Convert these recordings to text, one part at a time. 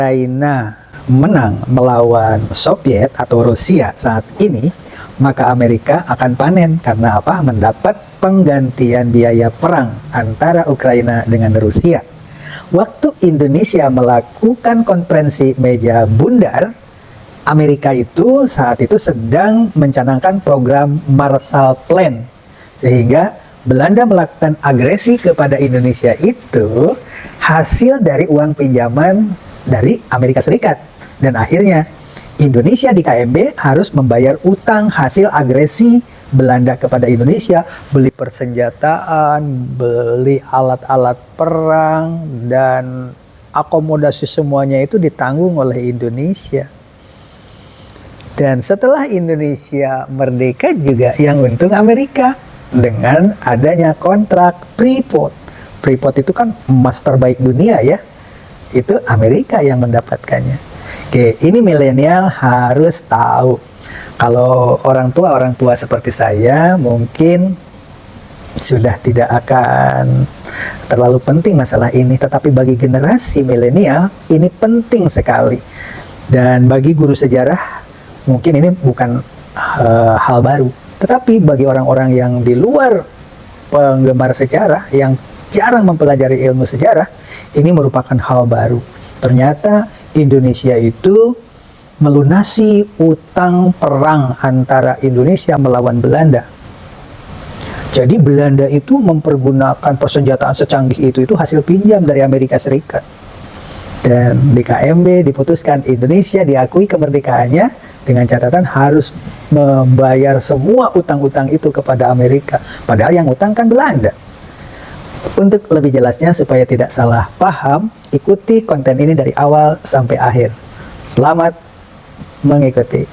Ukraina menang melawan Soviet atau Rusia saat ini, maka Amerika akan panen karena apa? Mendapat penggantian biaya perang antara Ukraina dengan Rusia. Waktu Indonesia melakukan konferensi meja bundar, Amerika itu saat itu sedang mencanangkan program Marshall Plan, sehingga Belanda melakukan agresi kepada Indonesia itu hasil dari uang pinjaman dari Amerika Serikat. Dan akhirnya Indonesia di KMB harus membayar utang hasil agresi Belanda kepada Indonesia, beli persenjataan, beli alat-alat perang, dan akomodasi semuanya itu ditanggung oleh Indonesia. Dan setelah Indonesia merdeka juga yang untung Amerika dengan adanya kontrak Freeport. Freeport itu kan emas terbaik dunia ya. Itu Amerika yang mendapatkannya. Oke, ini milenial harus tahu. Kalau orang tua seperti saya mungkin sudah tidak akan terlalu penting masalah ini, tetapi bagi generasi milenial ini penting sekali. Dan bagi guru sejarah mungkin ini bukan hal baru, tetapi bagi orang-orang yang di luar penggemar sejarah yang jarang mempelajari ilmu sejarah, ini merupakan hal baru. Ternyata Indonesia itu melunasi utang perang antara Indonesia melawan Belanda. Jadi Belanda itu mempergunakan persenjataan secanggih itu hasil pinjam dari Amerika Serikat. Dan di KMB diputuskan Indonesia diakui kemerdekaannya dengan catatan harus membayar semua utang-utang itu kepada Amerika. Padahal yang utang kan Belanda. Untuk lebih jelasnya supaya tidak salah paham, ikuti konten ini dari awal sampai akhir. Selamat mengikuti.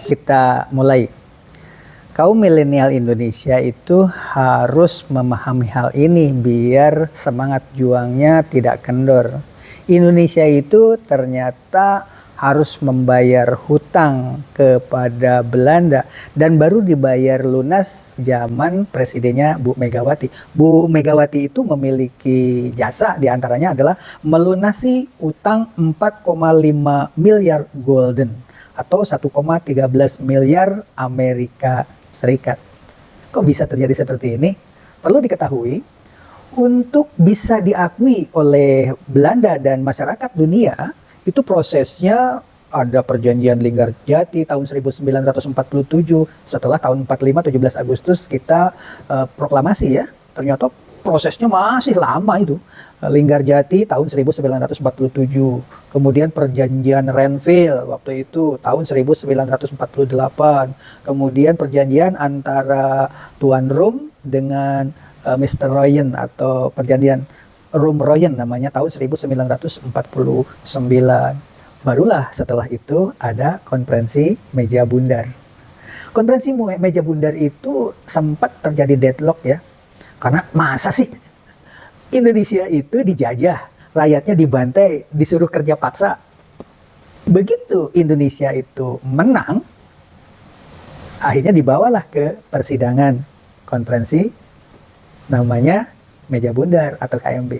Kita mulai. Kaum milenial Indonesia itu harus memahami hal ini biar semangat juangnya tidak kendor. Indonesia itu ternyata harus membayar hutang kepada Belanda dan baru dibayar lunas zaman presidennya Bu Megawati. Bu Megawati itu memiliki jasa, diantaranya adalah melunasi utang 4,5 miliar golden atau 1,13 miliar Amerika Serikat. Kok bisa terjadi seperti ini? Perlu diketahui, untuk bisa diakui oleh Belanda dan masyarakat dunia, itu prosesnya ada perjanjian Linggarjati tahun 1947, setelah tahun 45, 17 Agustus kita proklamasi ya. Ternyata prosesnya masih lama itu. Linggarjati tahun 1947, kemudian perjanjian Renville waktu itu tahun 1948, kemudian perjanjian antara Tuan Rum dengan Mr. Royan atau perjanjian Rum-Royan namanya tahun 1949. Barulah setelah itu ada konferensi meja bundar. Konferensi meja bundar itu sempat terjadi deadlock ya. Karena masa sih Indonesia itu dijajah, rakyatnya dibantai, disuruh kerja paksa. Begitu Indonesia itu menang, akhirnya dibawalah ke persidangan konferensi namanya meja bundar atau KMB.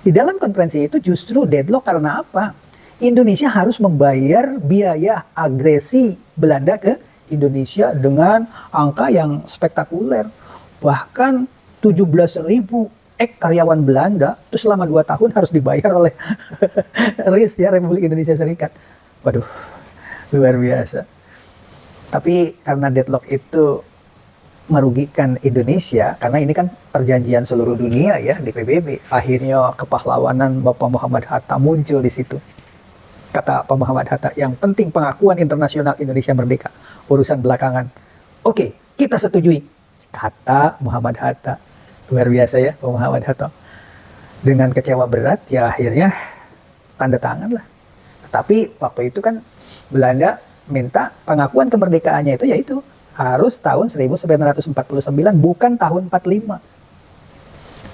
Di dalam konferensi itu justru deadlock karena apa? Indonesia harus membayar biaya agresi Belanda ke Indonesia dengan angka yang spektakuler. Bahkan 17.000 karyawan Belanda itu selama 2 tahun harus dibayar oleh RIS ya, Republik Indonesia Serikat. Waduh, luar biasa. Tapi karena deadlock itu merugikan Indonesia, karena ini kan perjanjian seluruh dunia ya di PBB. Akhirnya kepahlawanan Bapak Muhammad Hatta muncul di situ. Kata Pak Muhammad Hatta, yang penting pengakuan internasional Indonesia merdeka, urusan belakangan. Oke, kita setujui, kata Muhammad Hatta. Luar biasa ya Pak Muhammad Hatta. Dengan kecewa berat ya akhirnya tanda tangan lah. Tapi waktu itu kan Belanda minta pengakuan kemerdekaannya itu yaitu harus tahun 1949 bukan tahun 45.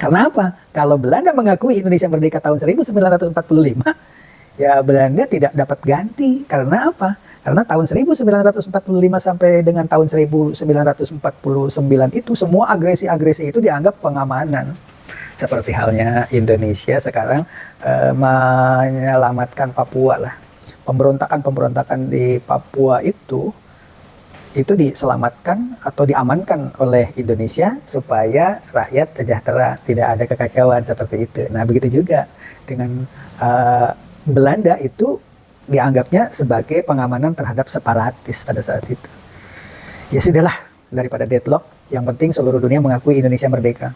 Karena apa? Kalau Belanda mengakui Indonesia merdeka tahun 1945, ya Belanda tidak dapat ganti. Karena apa? Karena tahun 1945 sampai dengan tahun 1949 itu semua agresi-agresi itu dianggap pengamanan. Seperti halnya Indonesia sekarang menyelamatkan Papua lah. Pemberontakan-pemberontakan di Papua itu diselamatkan atau diamankan oleh Indonesia supaya rakyat sejahtera, tidak ada kekacauan seperti itu. Nah, begitu juga dengan Belanda itu dianggapnya sebagai pengamanan terhadap separatis pada saat itu. Ya sudahlah, daripada deadlock, yang penting seluruh dunia mengakui Indonesia merdeka.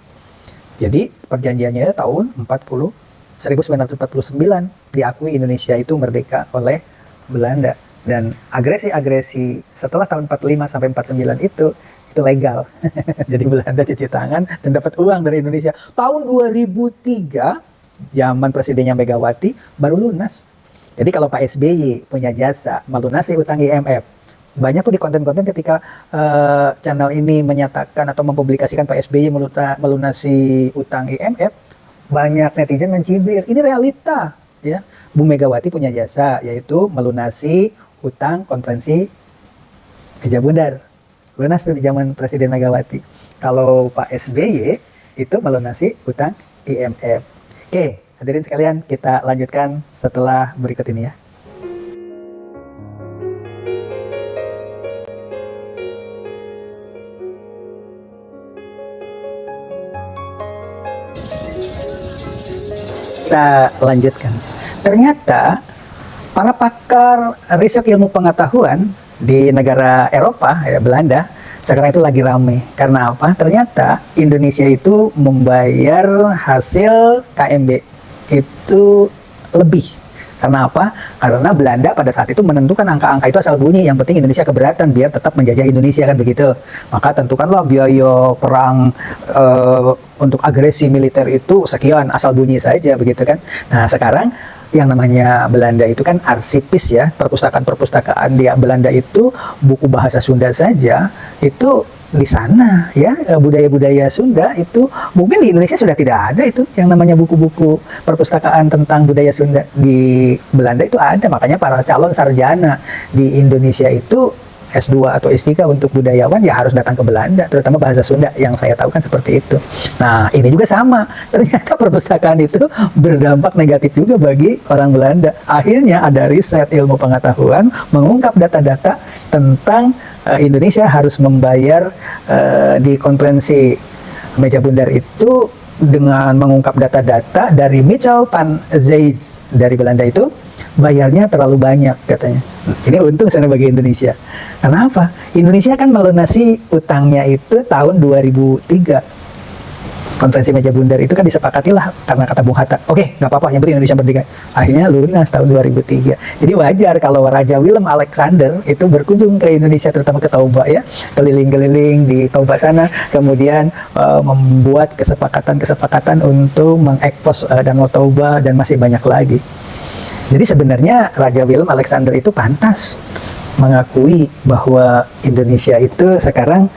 Jadi perjanjiannya tahun 1949 diakui Indonesia itu merdeka oleh Belanda. Dan agresi-agresi setelah tahun 45 sampai 49 itu legal. Jadi Belanda cuci tangan dan dapat uang dari Indonesia. Tahun 2003, zaman presidennya Megawati, baru lunas. Jadi kalau Pak SBY punya jasa melunasi utang IMF, banyak tuh di konten-konten ketika channel ini menyatakan atau mempublikasikan Pak SBY melunasi utang IMF, banyak netizen mencibir. Ini realita, ya. Bu Megawati punya jasa, yaitu melunasi utang konferensi meja bundar. Lunas tuh di zaman Presiden Megawati. Kalau Pak SBY itu melunasi utang IMF. Oke, hadirin sekalian, kita lanjutkan setelah berikut ini ya. Kita lanjutkan. Ternyata para pakar riset ilmu pengetahuan di negara Eropa, ya Belanda, sekarang itu lagi rame. Karena apa? Ternyata Indonesia itu membayar hasil KMB itu lebih. Karena apa? Karena Belanda pada saat itu menentukan angka-angka itu asal bunyi. Yang penting Indonesia keberatan biar tetap menjajah Indonesia, kan begitu. Maka tentukanlah biaya perang untuk agresi militer itu sekian, asal bunyi saja, begitu kan. Nah sekarang yang namanya Belanda itu kan arsipis ya, perpustakaan-perpustakaan di Belanda itu buku bahasa Sunda saja itu di sana ya, budaya-budaya Sunda itu mungkin di Indonesia sudah tidak ada itu yang namanya buku-buku perpustakaan tentang budaya Sunda. Di Belanda itu ada, makanya para calon sarjana di Indonesia itu S2 atau S3 untuk budayawan ya harus datang ke Belanda, terutama bahasa Sunda, yang saya tahu kan seperti itu. Nah, ini juga sama. Ternyata perpustakaan itu berdampak negatif juga bagi orang Belanda. Akhirnya ada riset ilmu pengetahuan mengungkap data-data tentang Indonesia harus membayar di konferensi meja bundar itu dengan mengungkap data-data dari Michel van Zeist dari Belanda itu bayarnya terlalu banyak katanya. Ini untung sana bagi Indonesia. Karena apa? Indonesia kan melunasi utangnya itu tahun 2003. Konferensi meja bundar itu kan disepakati lah karena kata Bung Hatta, oke, nggak apa-apa, yang penting Indonesia merdeka. Akhirnya lunas tahun 2003. Jadi wajar kalau Raja Willem Alexander itu berkunjung ke Indonesia, terutama ke Toba ya, keliling-keliling di Toba sana, kemudian membuat kesepakatan untuk mengekspos Danau Toba dan masih banyak lagi. Jadi sebenarnya Raja Willem Alexander itu pantas mengakui bahwa Indonesia itu sekarang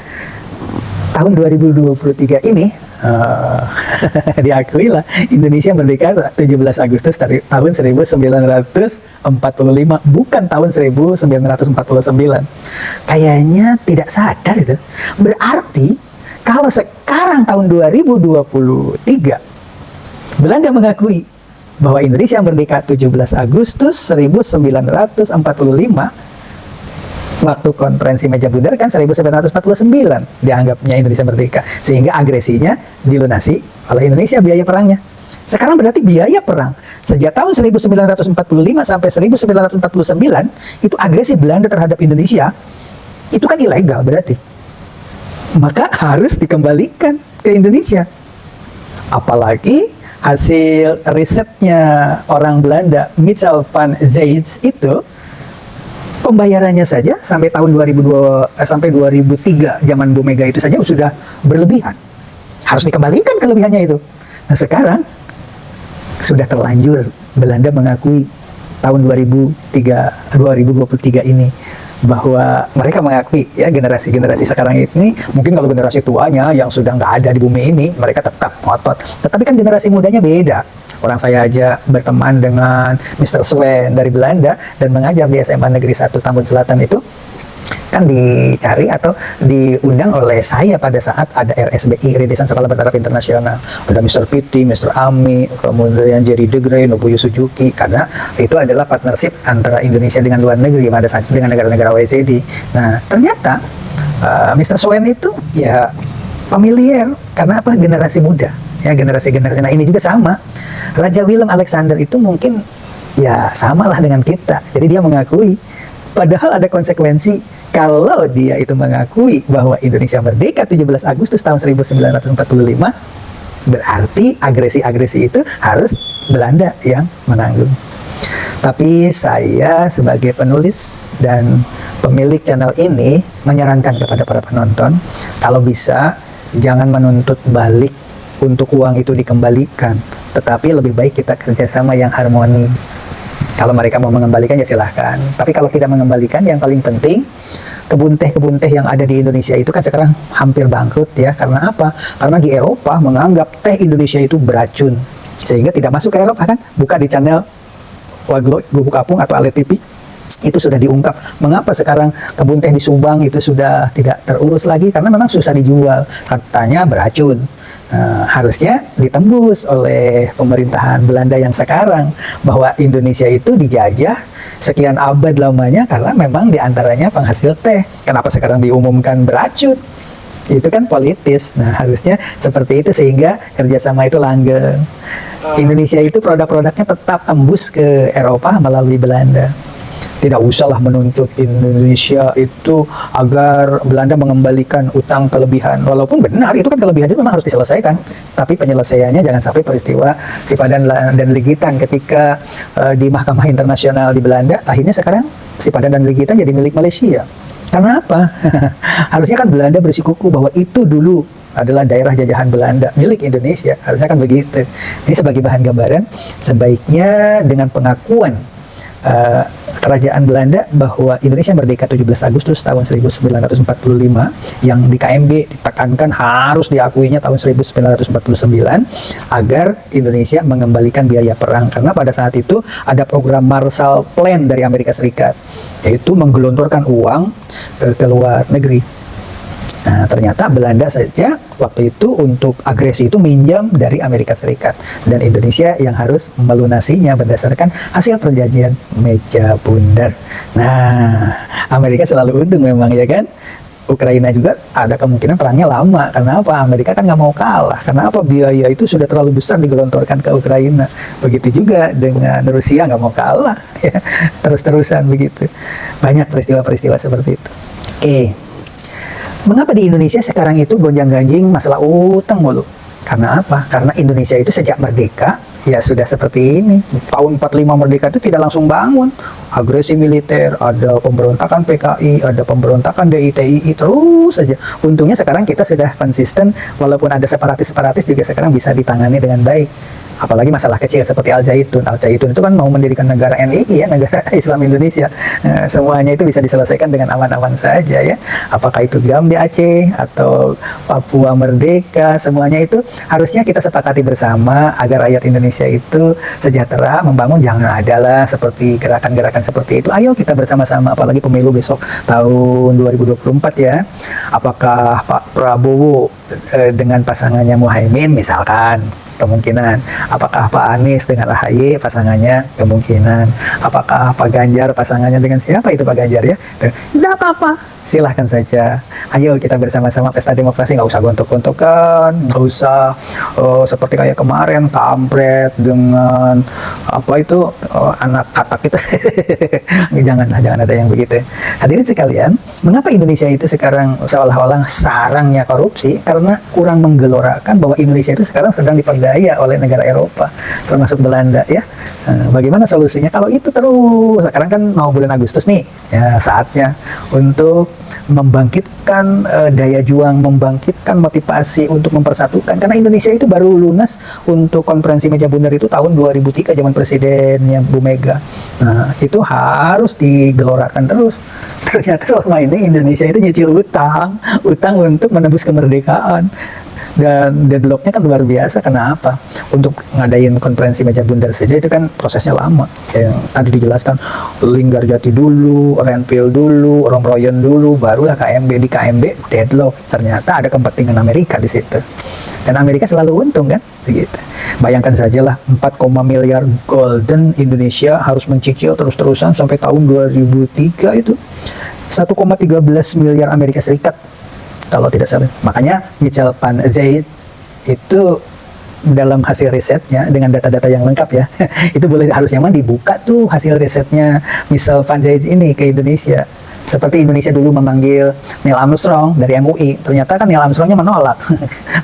tahun 2023 ini diakui lah Indonesia merdeka 17 Agustus tahun 1945, bukan tahun 1949. Kayaknya tidak sadar itu. Berarti kalau sekarang tahun 2023 Belanda mengakui bahwa Indonesia merdeka 17 Agustus 1945, waktu konferensi meja bundar kan 1949 dianggapnya Indonesia merdeka, sehingga agresinya dilunasi oleh Indonesia biaya perangnya. Sekarang berarti biaya perang sejak tahun 1945 sampai 1949 itu agresi Belanda terhadap Indonesia itu kan ilegal berarti. Maka harus dikembalikan ke Indonesia. Apalagi hasil risetnya orang Belanda Michel van Zeist itu pembayarannya saja sampai tahun sampai 2003 zaman Bu Mega itu saja sudah berlebihan. Harus dikembalikan kelebihannya itu. Nah, sekarang sudah terlanjur Belanda mengakui tahun 2023 ini bahwa mereka mengakui ya generasi-generasi sekarang ini, mungkin kalau generasi tuanya yang sudah nggak ada di bumi ini mereka tetap ngotot, tetapi kan generasi mudanya beda. Orang saya aja berteman dengan Mr. Swen dari Belanda dan mengajar di SMA Negeri 1 Tambun Selatan itu kan dicari atau diundang oleh saya pada saat ada RSBI, Redesan Sekolah Bertaraf Internasional. Ada Mr. Pitti, Mr. Ami, kemudian Jerry De Grey, Nobuyo Suzuki, karena itu adalah partnership antara Indonesia dengan luar negeri pada saat itu dengan negara-negara OECD. Nah, ternyata Mr. Swen itu ya familiar karena apa? Generasi muda. Ya, generasi-generasi. Nah, ini juga sama. Raja Willem Alexander itu mungkin ya samalah dengan kita. Jadi dia mengakui, padahal ada konsekuensi kalau dia itu mengakui bahwa Indonesia merdeka 17 Agustus tahun 1945, berarti agresi-agresi itu harus Belanda yang menanggung. Tapi saya sebagai penulis dan pemilik channel ini menyarankan kepada para penonton, kalau bisa jangan menuntut balik untuk uang itu dikembalikan, tetapi lebih baik kita kerjasama yang harmoni. Kalau mereka mau mengembalikan ya silahkan, tapi kalau tidak mengembalikan, yang paling penting kebun teh yang ada di Indonesia itu kan sekarang hampir bangkrut ya. Karena apa? Karena di Eropa menganggap teh Indonesia itu beracun, sehingga tidak masuk ke Eropa kan. Buka di channel Waglo Gubuk Apung atau Ale TV, itu sudah diungkap mengapa sekarang kebun teh di Subang itu sudah tidak terurus lagi, karena memang susah dijual, katanya beracun. Harusnya ditembus oleh pemerintahan Belanda yang sekarang bahwa Indonesia itu dijajah sekian abad lamanya karena memang diantaranya penghasil teh. Kenapa sekarang diumumkan beracun? Itu kan politis. Nah, harusnya seperti itu sehingga kerjasama itu langgeng. Indonesia itu produk-produknya tetap tembus ke Eropa melalui Belanda. Tidak usahlah menuntut Indonesia itu agar Belanda mengembalikan utang kelebihan. Walaupun benar, itu kan kelebihan itu memang harus diselesaikan. Tapi penyelesaiannya jangan sampai peristiwa Sipadan dan Ligitan ketika di Mahkamah Internasional di Belanda, akhirnya sekarang Sipadan dan Ligitan jadi milik Malaysia. Karena apa? Harusnya kan Belanda bersikukuh bahwa itu dulu adalah daerah jajahan Belanda milik Indonesia. Harusnya kan begitu. Ini sebagai bahan gambaran, sebaiknya dengan pengakuan kerajaan Belanda bahwa Indonesia merdeka 17 Agustus tahun 1945 yang di KMB ditekankan harus diakuinya tahun 1949 agar Indonesia mengembalikan biaya perang, karena pada saat itu ada program Marshall Plan dari Amerika Serikat, yaitu menggelontorkan uang ke luar negeri. Nah, ternyata Belanda saja waktu itu untuk agresi itu minjam dari Amerika Serikat, dan Indonesia yang harus melunasinya berdasarkan hasil perjanjian meja bundar. Nah, Amerika selalu untung memang ya kan. Ukraina juga ada kemungkinan perangnya lama. Karena apa? Amerika kan nggak mau kalah. Karena apa? Biaya itu sudah terlalu besar digelontorkan ke Ukraina. Begitu juga dengan Rusia, nggak mau kalah. Ya. Terus-terusan begitu. Banyak peristiwa-peristiwa seperti itu. Oke. Mengapa di Indonesia sekarang itu gonjang-ganjing masalah utang mulu? Karena apa? Karena Indonesia itu sejak merdeka ya sudah seperti ini. Tahun 45 merdeka itu tidak langsung bangun. Agresi militer, ada pemberontakan PKI, ada pemberontakan DITII, terus saja. Untungnya sekarang kita sudah konsisten, walaupun ada separatis-separatis juga sekarang bisa ditangani dengan baik. Apalagi masalah kecil seperti Al-Zaitun. Al-Zaitun itu kan mau mendirikan negara NII ya, negara Islam Indonesia. Nah, semuanya itu bisa diselesaikan dengan aman-aman saja ya. Apakah itu GAM di Aceh atau Papua Merdeka, semuanya itu harusnya kita sepakati bersama agar rakyat Indonesia itu sejahtera, membangun. Jangan adalah seperti gerakan-gerakan seperti itu. Ayo kita bersama-sama, apalagi pemilu besok tahun 2024 ya. Apakah Pak Prabowo dengan pasangannya Muhaimin misalkan, kemungkinan. Apakah Pak Anies dengan AHY pasangannya, kemungkinan. Apakah Pak Ganjar pasangannya dengan siapa itu Pak Ganjar ya? Tidak apa-apa, silahkan saja. Ayo kita bersama-sama pesta demokrasi, nggak usah gontok-gontokan, nggak usah seperti kayak kemarin kampret dengan apa itu anak katak itu. jangan ada yang begitu. Hadirin sekalian, mengapa Indonesia itu sekarang seolah-olah sarangnya korupsi? Karena karena kurang menggelorakan bahwa Indonesia itu sekarang sedang diperdaya oleh negara Eropa, termasuk Belanda ya. Bagaimana solusinya? Kalau itu terus, sekarang kan mau bulan Agustus nih, ya saatnya untuk membangkitkan daya juang, membangkitkan motivasi untuk mempersatukan. Karena Indonesia itu baru lunas untuk konferensi meja bundar itu tahun 2003 zaman presidennya Bu Mega. Nah, itu harus digelorakan terus. Ternyata selama ini Indonesia itu nyicil utang untuk menembus kemerdekaan. Dan deadlocknya kan luar biasa. Kenapa? Untuk ngadain konferensi meja bundar saja itu kan prosesnya lama. Yang tadi dijelaskan, Linggarjati dulu, Renville dulu, Romroyon dulu, barulah KMB. Di KMB deadlock. Ternyata ada kepentingan Amerika di situ. Dan Amerika selalu untung kan? Begitu. Bayangkan sajalah 4, miliar golden Indonesia harus mencicil terus-terusan sampai tahun 2003 itu 1,13 miliar Amerika Serikat kalau tidak salah. Makanya Michel van Zyl itu dalam hasil risetnya dengan data-data yang lengkap ya, itu boleh harusnya memang dibuka tuh hasil risetnya Michel van Zyl ini ke Indonesia. Seperti Indonesia dulu memanggil Neil Armstrong dari MUI, ternyata kan Neil Armstrongnya menolak.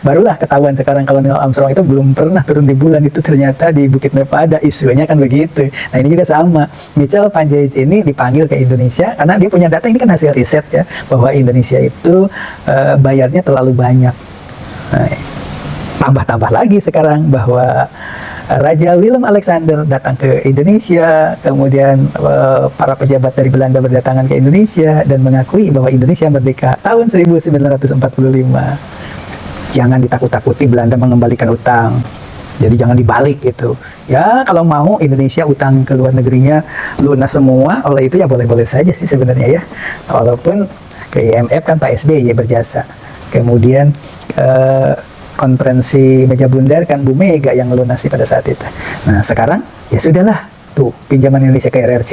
Barulah ketahuan sekarang kalau Neil Armstrong itu belum pernah turun di bulan, itu ternyata di Bukit Nevada, isunya kan begitu. Nah ini juga sama, Michel van Zyl ini dipanggil ke Indonesia karena dia punya data, ini kan hasil riset ya, bahwa Indonesia itu bayarnya terlalu banyak. Nah, tambah-tambah lagi sekarang bahwa Raja Willem Alexander datang ke Indonesia, kemudian para pejabat dari Belanda berdatangan ke Indonesia dan mengakui bahwa Indonesia merdeka tahun 1945. Jangan ditakut-takuti Belanda mengembalikan utang. Jadi jangan dibalik itu. Ya kalau mau Indonesia utang ke luar negerinya lunas semua, oleh itu ya boleh-boleh saja sih sebenarnya ya. Walaupun ke IMF kan Pak SBY berjasa. Kemudian konferensi meja bundar kan Bu Mega yang melunasi pada saat itu. Nah sekarang ya sudahlah, tuh pinjaman Indonesia ke RRC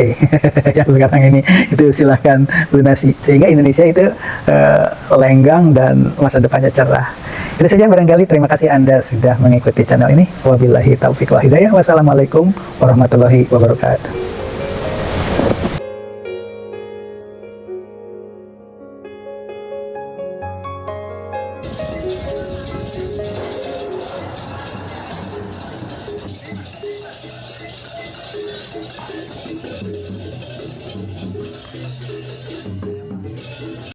yang sekarang ini itu silahkan lunasi sehingga Indonesia itu lenggang dan masa depannya cerah. Itu saja barangkali. Terima kasih Anda sudah mengikuti channel ini. Wabillahi taufiq wal hidayah. Wassalamualaikum warahmatullahi wabarakatuh.